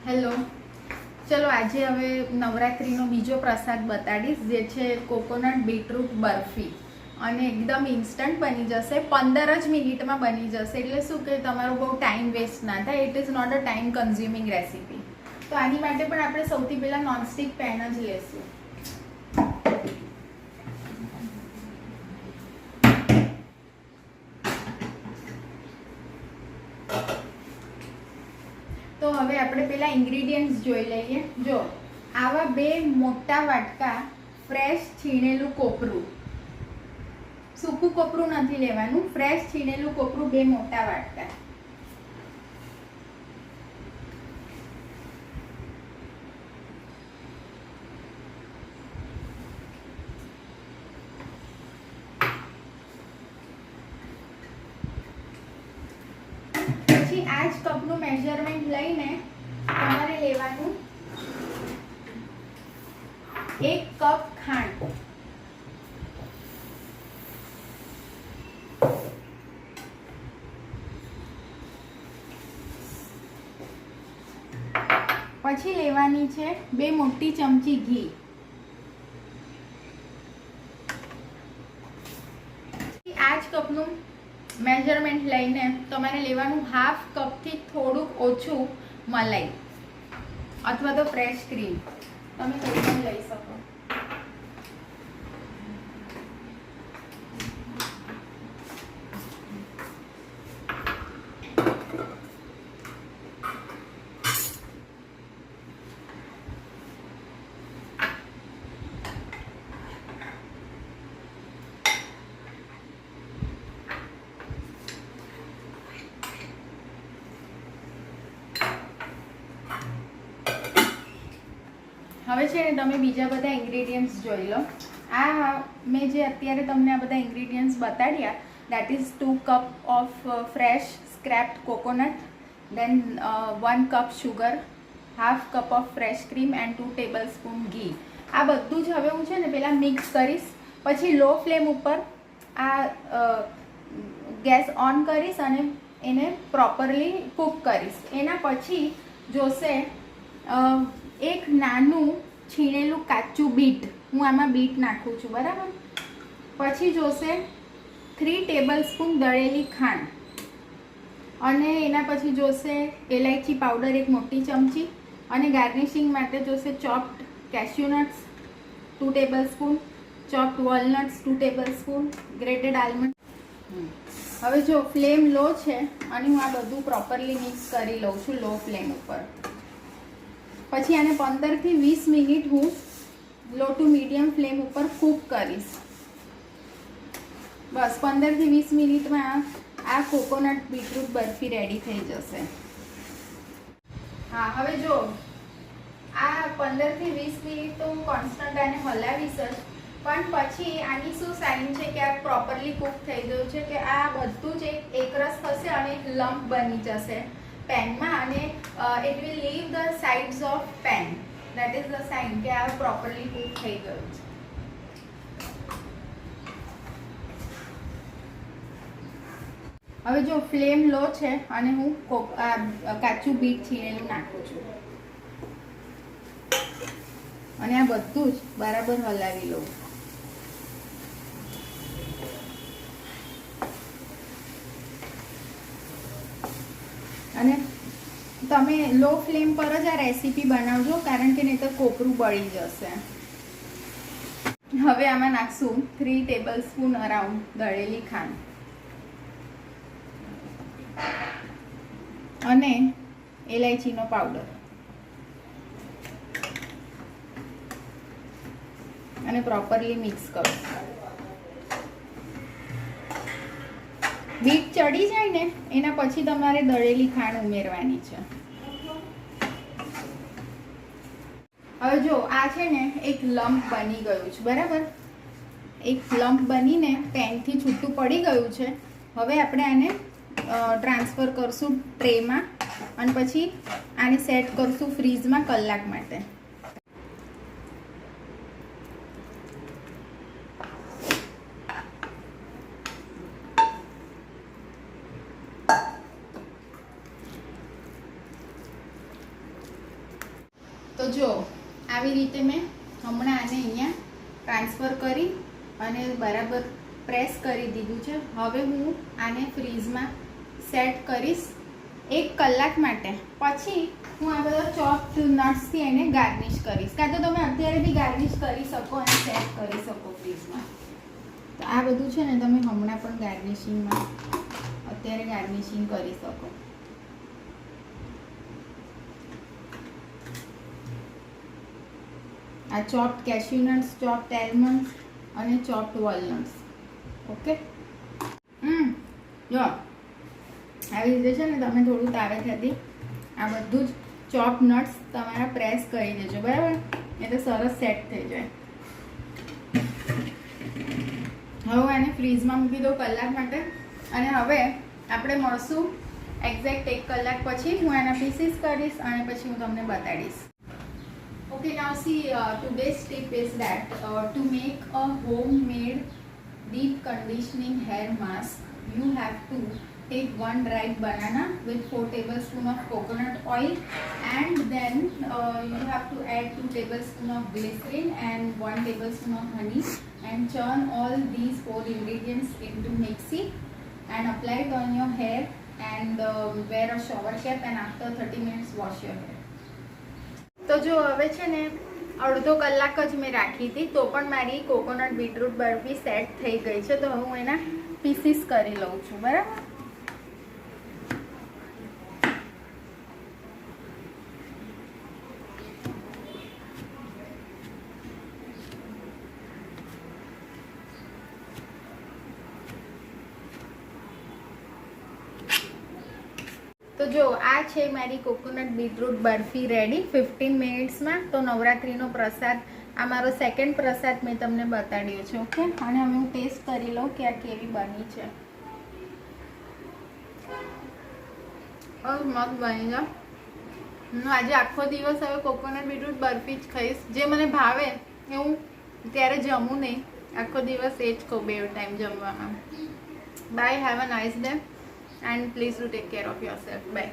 Hello, ચલો આજે હવે નવરાત્રિનો બીજો પ્રસાદ બતાડીશ, જે છે કોકોનટ બીટરૂટ બરફી. અને એકદમ ઇન્સ્ટન્ટ બની જશે, 15 જ મિનિટમાં બની જશે. એટલે શું કે તમારો બહુ ટાઈમ વેસ્ટ ના થાય. It is not a time consuming recipe. તો આની માટે પણ આપણે સૌથી પહેલાં નોનસ્ટિક પેન જ લેશું. તો હવે આપણે પેલા ઇન્ગ્રેડિયન્ટ્સ જોઈ લઈએ. જો આવા 2 મોટા વાટકા ફ્રેશ છીણેલું કોપરું, સૂકું કોપરું નથી લેવાનું, ફ્રેશ છીણેલું કોપરું 2 મોટા વાટકા. પછી આ જ કપનું મેઝરમેન્ટ લઈને તમારે લેવાનું 1 કપ ખાંડ, પછી લેવાની છે 2 મોટી ચમચી ઘી, આ જ કપનું મેઝરમેન્ટ લઈને તમારે લેવાનું હાફ કપથી થોડુંક ઓછું મલાઈ અથવા તો ફ્રેશ ક્રીમ, તમે કોઈ પણ લઈ શકો. હવે છે ને તમે બીજા બધા ઇન્ગ્રેડિયન્ટ્સ જોઈ લો. આ મેં જે અત્યારે તમને આ બધા ઇન્ગ્રેડિયન્ટ્સ બતાડ્યા, that is 2 cup of fresh scraped coconut, then 1 cup sugar, half cup of fresh cream and 2 tablespoon ghee. આ બધું જ હવે હું છે ને પહેલાં મિક્સ કરીશ, પછી લો ફ્લેમ ઉપર આ ગેસ ઓન કરીશ અને એને પ્રોપરલી કૂક કરીશ. એના પછી જોશે એક નાનું છીણેલું કાચું બીટ, હું આમાં બીટ નાખું છું, બરાબર. પછી જોશે 3 ટેબલસ્પૂન દળેલી ખાંડ, અને એના પછી જોશે એલાયચી પાવડર 1 મોટી ચમચી, અને ગાર્નિશિંગ માટે જોશે chopped cashew nuts 2 tablespoon, chopped walnuts 2 tablespoon, grated almond. હવે જો ફ્લેમ લો છે અને હું આ બધું પ્રોપરલી મિક્સ કરી લઉં છું લો ફ્લેમ ઉપર. પછી આને 15 થી 20 મિનિટ હું લો ટુ મીડિયમ ફ્લેમ ઉપર કૂક કરીશ. બસ 15 થી 20 મિનિટમાં આ કોકોનટ બીટરૂટ બરફી રેડી થઈ જશે. હા, હવે જો આ 15 થી 20 મિનિટ તો હું કોન્સ્ટન્ટ આને હલાવીશ જ, પણ પછી આની શું સાઇન છે કે આ પ્રોપરલી કૂક થઈ ગયું છે, કે આ બધું જ એકરસ થશે અને એક લમ્પ બની જશે પેનમાં, અને it will leave the sides of pan. That is the sign કે આ પ્રોપરલી કૂક થઈ ગયું છે. હવે જો ફ્લેમ લો છે અને હું કાચું બીટ છીણેલું નાખું છું, અને આ બધું જ બરાબર હલાવી લઉં. અને તમે લો ફ્લેમ પર જ આ રેસીપી બનાવજો, કારણ કે નહીં તો કોપરું બળી જશે. હવે આમાં નાખશું 3 ટેબલસ્પૂન અરાઉન્ડ દળેલી ખાંડ, અને એલાયચીનો પાવડર, અને પ્રોપરલી મિક્સ કરો. બીટ ચડી જાય ને એના પછી તમારે દળેલી ખાંડ ઉમેરવાની છે. હવે જો આ છે ને એક લમ્પ બની ગયું છે, બરાબર. એક લમ્પ બનીને પેનથી છૂટું પડી ગયું છે. હવે આપણે આને ટ્રાન્સફર કરશું ટ્રેમાં, અને પછી આને સેટ કરશું ફ્રીઝમાં કલાક માટે. જો આવી રીતે મેં હમણાં આને અહીંયા ટ્રાન્સફર કરી અને બરાબર પ્રેસ કરી દીધું છે. હવે હું આને ફ્રીઝમાં સેટ કરીશ 1 કલાક માટે. પછી હું આ બધા ચોપ્ડ નટ્સથી એને ગાર્નિશ કરીશ. કાં તો તમે અત્યારે બી ગાર્નિશ કરી શકો અને સેટ કરી શકો ફ્રીઝમાં. તો આ બધું છે ને તમે હમણાં પણ ગાર્નિશિંગમાં અત્યારે ગાર્નિશિંગ કરી શકો. આ chopped cashew nuts, chopped almonds અને ચોપ્ડ વોલનટ્સ. ઓકે, જો આવી રીતે છે ને તમે થોડું તાવેથાથી આ બધું જ ચોપ્ડ નટ્સ તમારા પ્રેસ કરી દેજો, બરાબર? એટલે સરસ સેટ થઈ જાય. હવે આને ફ્રીઝમાં મૂકી દો કલાક માટે. અને હવે આપણે મળશું એક્ઝેક્ટ 1 કલાક પછી. હું એના પીસીસ કરીશ અને પછી હું તમને બતાડીશ. Okay, now see, today's tip is that to make a homemade deep conditioning hair mask, you have to take 1 dried banana with 4 tablespoons of coconut oil, and then you have to add 2 tablespoons of glycerin and 1 tablespoon of honey, and churn all these 4 ingredients into mixie and apply it on your hair, and wear a shower cap, and after 30 minutes wash your hair. તો જો હવે છે ને અડધો કલાક જ મેં રાખી હતી, તો પણ મારી કોકોનટ બીટરૂટ બરફી સેટ થઈ ગઈ છે. તો હવે હું એના પીસીસ કરી લઉં છું, બરાબર? તો જો આ છે મારી કોકોનટ બીટરૂટ બરફી રેડી 15 મિનિટ્સમાં. તો નવરાત્રિનો પ્રસાદ, આ મારો સેકન્ડ પ્રસાદ મેં તમને બતાડ્યો છે. ઓકે, અને હવે હું ટેસ્ટ કરી લઉં કે આ કેવી બની છે. મસ્ત બની છે. હું આજે આખો દિવસ હવે કોકોનટ બીટરૂટ બરફી જ ખાઈશ. જે મને ભાવે એવું ત્યારે જમું નહીં, આખો દિવસ એ જ ખાઉં 2 ટાઈમ જમવામાં. Bye, have a nice day. And please do take care of yourself. Bye.